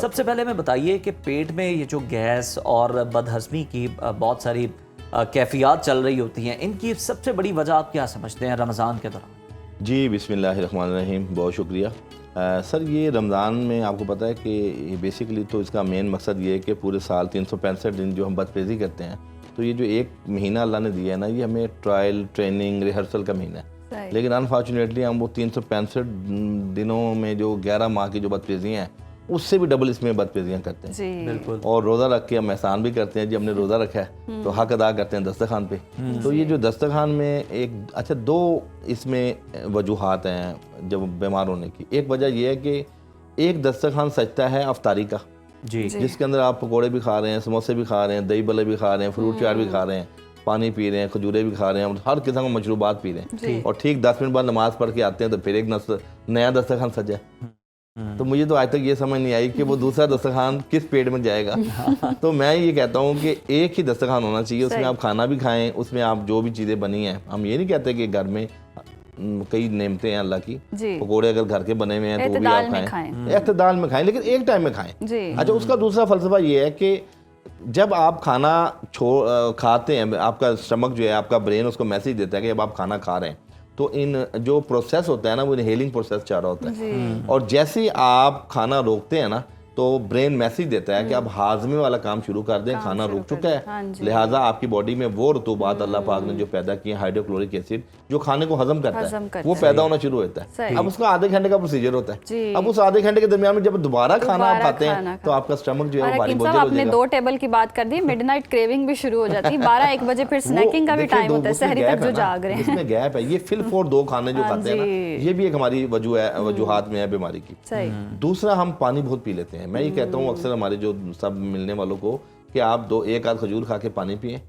सबसे पहले मैं बताइए कि पेट में ये जो गैस और बदहज़मी की बहुत सारी कैफियत चल रही होती हैं, इनकी सबसे बड़ी वजह आप क्या समझते हैं रमज़ान के दौरान? जी बिस्मिल्लाहिर्रहमानिर्रहीम, बहुत शुक्रिया। सर ये रमज़ान में आपको पता है कि बेसिकली तो इसका मेन मकसद ये है कि पूरे साल 365 दिन जो हम बदपेज़ी करते हैं, तो ये जो एक महीना अल्लाह ने दिया है ना, ये हमें ट्रायल ट्रेनिंग रिहर्सल का महीना है। लेकिन अनफॉर्चुनेटली हम वो 365 दिनों में जो 11 माह की जो बदपेज़ियाँ हैं, उससे भी डबल इसमें बदपेज़ियाँ करते हैं। जी बिल्कुल। और रोज़ा रख के हम एहसान भी करते हैं, जी हमने रोज़ा रखा है तो हक अदा करते हैं दस्तरखान पे। तो ये जो दस्तरखान में एक अच्छा दो इसमें वजूहात हैं जब बीमार होने की। एक वजह यह है कि एक दस्तरखान सजता है अफ्तारी का, जी जिसके अंदर आप पकौड़े भी खा रहे हैं, समोसे भी खा रहे हैं, दही बल्ले भी खा रहे हैं, फ्रूट चाट भी खा रहे हैं, पानी पी रहे हैं, खजूरें भी खा रहे हैं, हर किस्म का मशरूबात पी रहे हैं। और ठीक 10 मिनट बाद नमाज पढ़ के आते हैं तो फिर एक नया दस्तरखान सजा है। तो मुझे तो आज तक ये समझ नहीं आई कि वो दूसरा दस्तरखान किस पेट में जाएगा। तो मैं ये कहता हूँ कि एक ही दस्तरखान होना चाहिए, उसमें आप खाना भी खाएं, उसमें आप जो भी चीज़ें बनी हैं, हम ये नहीं कहते कि घर में कई नेमतें हैं अल्लाह की, पकोड़े अगर घर के बने हुए हैं तो भी आप खाएं, एतदाल में खाएं, लेकिन एक टाइम में खाएं। अच्छा, उसका दूसरा फलसफा ये है कि जब आप खाना खाते हैं, आपका स्टमक जो है, आपका ब्रेन उसको मैसेज देता है कि अब आप खाना खा रहे हैं, तो इन जो प्रोसेस होता है ना, वो इनहेलिंग प्रोसेस चल रहा होता है। और जैसे ही आप खाना रोकते हैं ना, तो ब्रेन मैसेज देता है कि अब हाजमे वाला काम शुरू कर दें, खाना रुक चुका है। लिहाजा आपकी बॉडी में वो रतूबात अल्लाह पाक ने जो पैदा किए, हाइड्रोक्लोरिक एसिड जो खाने को हजम करता है, वो पैदा होना शुरू होता है। अब उसका आधे घंटे का प्रोसीजर होता है। अब उस आधे घंटे के दरमियान में जब दोबारा खाना आप खाते हैं तो आपका स्टमक जो है वो भारी बोझिल हो जाएगा। आपने 2 टेबल की बात कर दी, मिडनाइट क्रेविंग भी शुरू हो जाती है। 12-1 बजे फिर स्नैकिंग का भी टाइम होता है, सहरी तक जो जाग रहे हैं। इसमें गैप है, ये फिल फॉर 2 खाने जो खाते हैं ना, ये भी एक हमारी वजूहात में है बीमारी की। दूसरा, हम पानी बहुत पी लेते हैं। मैं ये कहता हूँ अक्सर हमारे जो सब मिलने वालों को कि आप 1 आध खजूर खा के पानी पिए,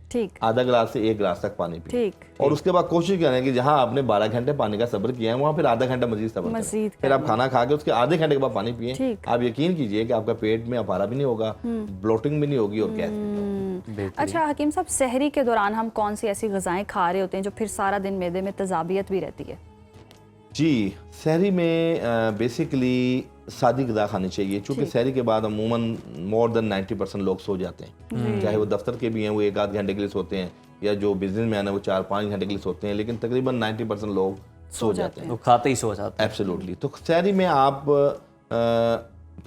आधा गिलास से 1 गिलास तक पानी पिए, और उसके बाद कोशिश करें कि जहां आपने 12 घंटे पानी का सब्र किया है वहां फिर आधा घंटा मजीद सब्र करें। फिर आप खाना खा के उसके आधे घंटे के बाद पानी पिए। आप यकीन कीजिए कि आपका पेट में अफारा भी नहीं होगा, ब्लोटिंग भी नहीं होगी और गैस भी नहीं होगी। अच्छा हकीम साहब, सहरी के दौरान हम कौन सी ऐसी ग़िज़ाएं खा रहे होते हैं जो फिर सारा दिन मैदे में तेज़ाबियत भी रहती है? जी, सहरी में बेसिकली सादी ग़िज़ा खानी चाहिए, क्योंकि सहरी के बाद अमूमन मोर देन 90% लोग सो जाते हैं। चाहे वो दफ्तर के भी हैं, वो 1 आध घंटे के लिए सोते हैं, या जो बिजनेस मैन है वो 4-5 घंटे के लिए सोते हैं, लेकिन तकरीबन 90% लोग सो जाते हैं, वो खाते ही सो जाते हैं। एब्सोल्युटली। तो सहरी में आप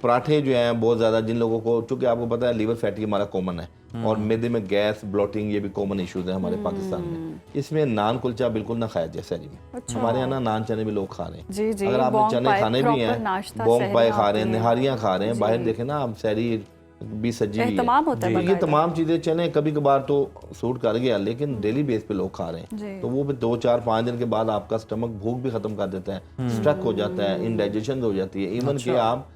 पराठे जो हैं बहुत ज़्यादा, जिन लोगों को, चूँकि आपको पता है लीवर फैटी हमारा कॉमन है, और मैदे में गैस, ब्लोटिंग, ये भी कॉमन इश्यूज हैं हमारे पाकिस्तान में। इसमें नान कुलचा बिल्कुल ना खाया जाए सहरी में। अच्छा। हमारे यहाँ ना नान चने भी लोग खा रहे हैं। अगर आपने चने खाने भी हैं, बोंग पाए खा रहे हैं, निहारियाँ खा रहे हैं, बाहर देखें ना आप सहरी भी सजी हुई है। ये तमाम चीज़ें चने कभी कभार तो सूट कर गया, लेकिन डेली बेस पे लोग खा रहे हैं, तो वो 2-4-5 दिन के बाद आपका स्टमक भूख भी खत्म कर देता है, स्ट्रक हो जाता है, इंडाइजेशन हो जाती है। इवन कि आप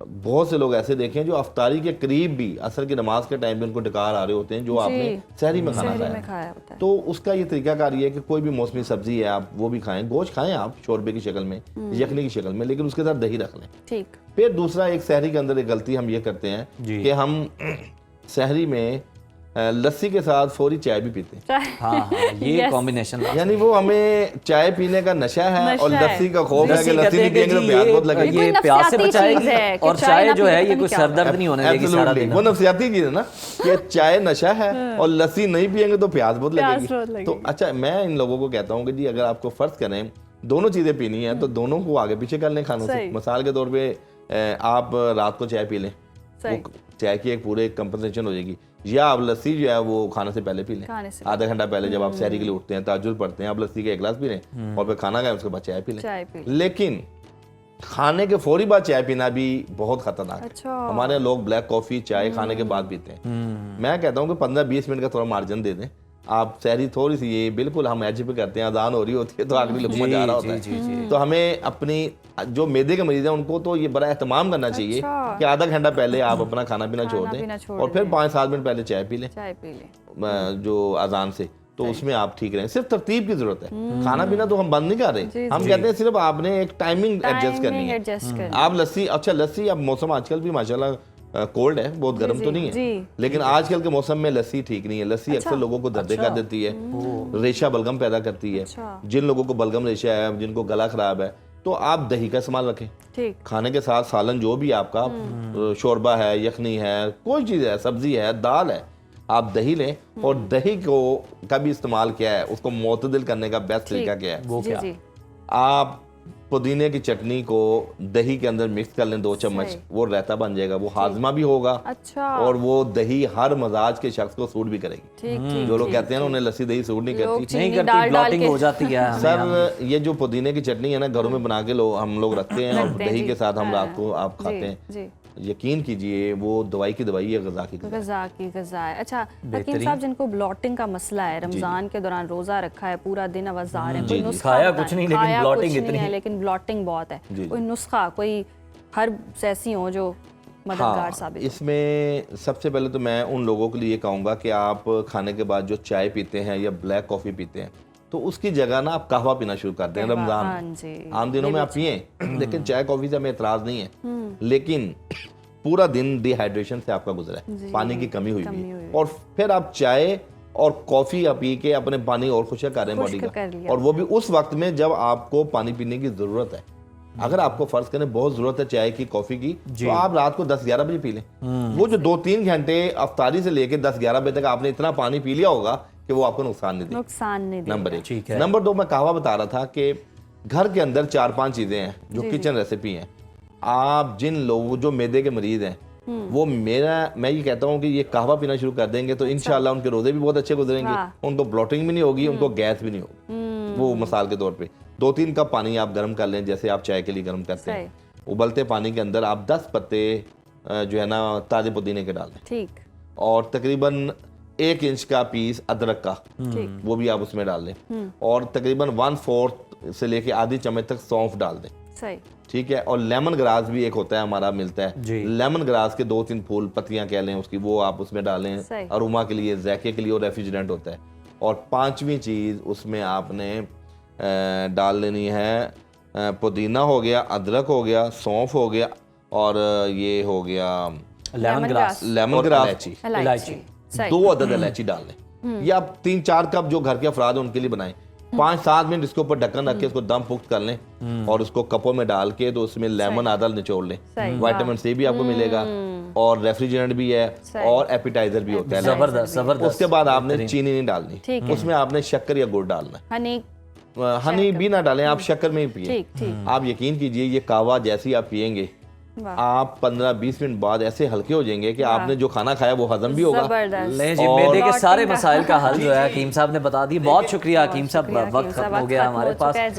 बहुत से लोग ऐसे देखें जो अफ्तारी के करीब भी असर की नमाज के टाइम पे उनको डकार आ रहे होते हैं, जो आपने सहरी में खाना खाया होता है। तो उसका ये तरीकाकार ये है कि कोई भी मौसमी सब्जी है आप वो भी खाएं, गोश्त खाएं आप शोरबे की शक्ल में, यखनी की शक्ल में, लेकिन उसके साथ दही रख लें। ठीक। फिर दूसरा, एक सहरी के अंदर एक गलती हम ये करते हैं कि हम सहरी में लस्सी के साथ फौरी चाय भी पीते हैं। हाँ, ये कॉम्बिनेशन, यानी वो हमें चाय पीने का नशा है और लस्सी का खौफ है कि लस्सी नहीं पिएंगे तो प्यास बहुत लगेगी, ये प्यास से बचाएगी, और चाय जो है ये कोई सरदर्द नहीं होने देगी सारा दिन। वो नफसियाती चीज है ना कि चाय नशा है और लस्सी नहीं पिएंगे तो प्यास बहुत लगेगी। तो अच्छा, मैं इन लोगों को कहता हूँ कि जी अगर आपको फर्ज करें दोनों चीजें पीनी है तो दोनों को आगे पीछे कर लें खानों से। मिसाल के तौर पे आप रात को चाय पी लें, चाय की एक पूरे कंपनसेशन हो जाएगी, या आप लस्सी जो है वो खाने से पहले पी लें, आधा घंटा पहले जब आप सहरी के लिए उठते हैं, तहज्जुद पढ़ते हैं, आप लस्सी का 1 गिलास पी लें और फिर खाना खाएं, उसके बाद चाय पी लें। लेकिन खाने के फौरी बाद चाय पीना भी बहुत खतरनाक है। हमारे लोग ब्लैक कॉफी चाय खाने के बाद पीते हैं। मैं कहता हूँ कि 15-20 मिनट का थोड़ा मार्जिन दे दें आप। सहरी थोड़ी सी, ये बिल्कुल हम एज पे करते हैं, अजान हो रही होती है तो आखिरी लुकमा जा रहा होता है, तो हमें अपनी जो मैदे के मरीज हैं उनको तो ये बड़ा एहतमाम करना चाहिए कि आधा घंटा पहले आप अपना खाना पीना छोड़ दें और फिर 5-7 मिनट पहले चाय पी लें जो अजान से, तो उसमें आप ठीक रहें। सिर्फ तरतीब की जरूरत है, खाना पीना तो हम बंद नहीं कर रहे, हम कहते हैं सिर्फ आपने एक टाइमिंग एडजस्ट करनी है। आप लस्सी, अच्छा लस्सी, अब मौसम आजकल भी माशाल्लाह कोल्ड है, बहुत गर्म तो नहीं है, लेकिन आजकल के मौसम में लस्सी ठीक नहीं है। लस्सी अक्सर लोगों को दर्दे कर देती है, रेशा बलगम पैदा करती है। जिन लोगों को बलगम रेशा है, जिनको गला खराब है, तो आप दही का इस्तेमाल रखें। ठीक। खाने के साथ सालन जो भी आपका शोरबा है, यखनी है, कोई चीज़ है, सब्जी है, दाल है, आप दही लें और दही को का भी इस्तेमाल क्या है, उसको मुतदिल करने का बेस्ट तरीका क्या है, वो क्या? जी। आप पुदीने की चटनी को दही के अंदर मिक्स कर लें 2 चम्मच, वो रायता बन जाएगा, वो हाजमा भी होगा। अच्छा। और वो दही हर मजाज के शख्स को सूट भी करेगी। ठीक। जो लोग कहते हैं ना उन्हें लस्सी दही सूट नहीं करती, नहीं करती, ब्लॉटिंग हो जाती है हमें। सर ये जो पुदीने की चटनी है ना, घरों में बना के हम लोग रखते हैं और दही के साथ हम रात को आप खाते हैं, यकीन कीजिए वो दवाई की दवाई है, गजा की गजा है। अच्छा हकीम साहब, जिनको ब्लॉटिंग का मसला है, रमजान के दौरान रोजा रखा है, पूरा दिन अवजार है, कोई नुस्खा खाया कुछ नहीं लेकिन ब्लॉटिंग इतनी है, लेकिन ब्लॉटिंग बहुत है, कोई नुस्खा, कोई हर्ब्स ऐसी हो जो मददगार साबित? इसमें सबसे पहले तो मैं उन लोगों के लिए कहूँगा कि आप खाने के बाद जो चाय पीते हैं या ब्लैक कॉफ़ी पीते हैं, तो उसकी जगह ना आप कहवा पीना शुरू कर दें रमजान में। आम दिनों में आप पिए, लेकिन चाय कॉफ़ी से हमें एतराज़ नहीं है, लेकिन पूरा दिन डिहाइड्रेशन से आपका गुजरा है, पानी की कमी हुई है, और फिर आप चाय और कॉफ़ी आप पी के अपने पानी और खुश कर रहे हैं बॉडी का, और वो भी उस वक्त में जब आपको पानी पीने की ज़रूरत है। अगर आपको फर्ज करें बहुत ज़रूरत है चाय की, कॉफ़ी की, तो आप रात को 10-11 बजे पी लें। वो जो 2-3 घंटे अफ्तारी से लेके 10-11 बजे तक आपने इतना पानी पी लिया होगा कि वो आपको नुकसान नहीं देगा। नंबर 1। नंबर 2, मैं कहवा बता रहा था कि घर के अंदर 4-5 चीज़ें हैं जो किचन रेसिपी हैं। आप जिन लोगों जो मैदे के मरीज हैं, वो मैं ये कहता हूँ कि ये कहवा पीना शुरू कर देंगे तो इंशाल्लाह उनके रोजे भी बहुत अच्छे गुजरेंगे, उनको ब्लोटिंग भी नहीं होगी, उनको गैस भी नहीं होगी। वो मिसाल के तौर पे 2-3 कप पानी आप गर्म कर लें, जैसे आप चाय के लिए गर्म करते हैं। उबलते पानी के अंदर आप 10 पत्ते जो है ना ताजे पुदीने के डाल दें, ठीक, और तकरीबन 1 इंच का पीस अदरक का वो भी आप उसमें डाल दें, और तकरीबन 1/4 से लेके आधी चम्मच तक सौंफ डाल दें, सही, ठीक है। और लेमन ग्रास भी एक होता है हमारा, मिलता है लेमन ग्रास के 2-3 फूल, पत्तियां कह लें उसकी, वो आप उसमें डालें, अरोमा के लिए, ज़ैके के लिए, और रेफ्रिजरेंट होता है। और 5वीं चीज़ उसमें आपने डाल लेनी है, पुदीना हो गया, अदरक हो गया, सौंफ हो गया, और ये हो गया लेमन ग्रास, इलायची, 2 अदद इलायची डाल लें। ये आप 3-4 कप जो घर के अफराद हैं उनके लिए बनाएं। 5-7 मिनट इसके ऊपर ढक्कन रख के इसको दम पुख्त कर लें, और उसको कपों में डाल के तो उसमें लेमन आधा निचोड़ लें। विटामिन सी भी आपको मिलेगा, और रेफ्रिजरेंट भी है, और एपिटाइजर भी होता है। जबरदस्त। उसके बाद आपने चीनी नहीं डालनी, उसमें आपने शक्कर या गुड़ डालना। हनी भी ना डालें, आप शक्कर में ही पिए। आप यकीन कीजिए ये कहवा जैसे ही आप पिएंगे, आप 15-20 मिनट बाद ऐसे हल्के हो जाएंगे कि आपने जो खाना खाया वो हजम भी होगा। मैदे के सारे मसाइल का हल जो है हकीम साहब ने बता दी। बहुत शुक्रिया हकीम साहब, वक्त खत्म हो गया हमारे पास।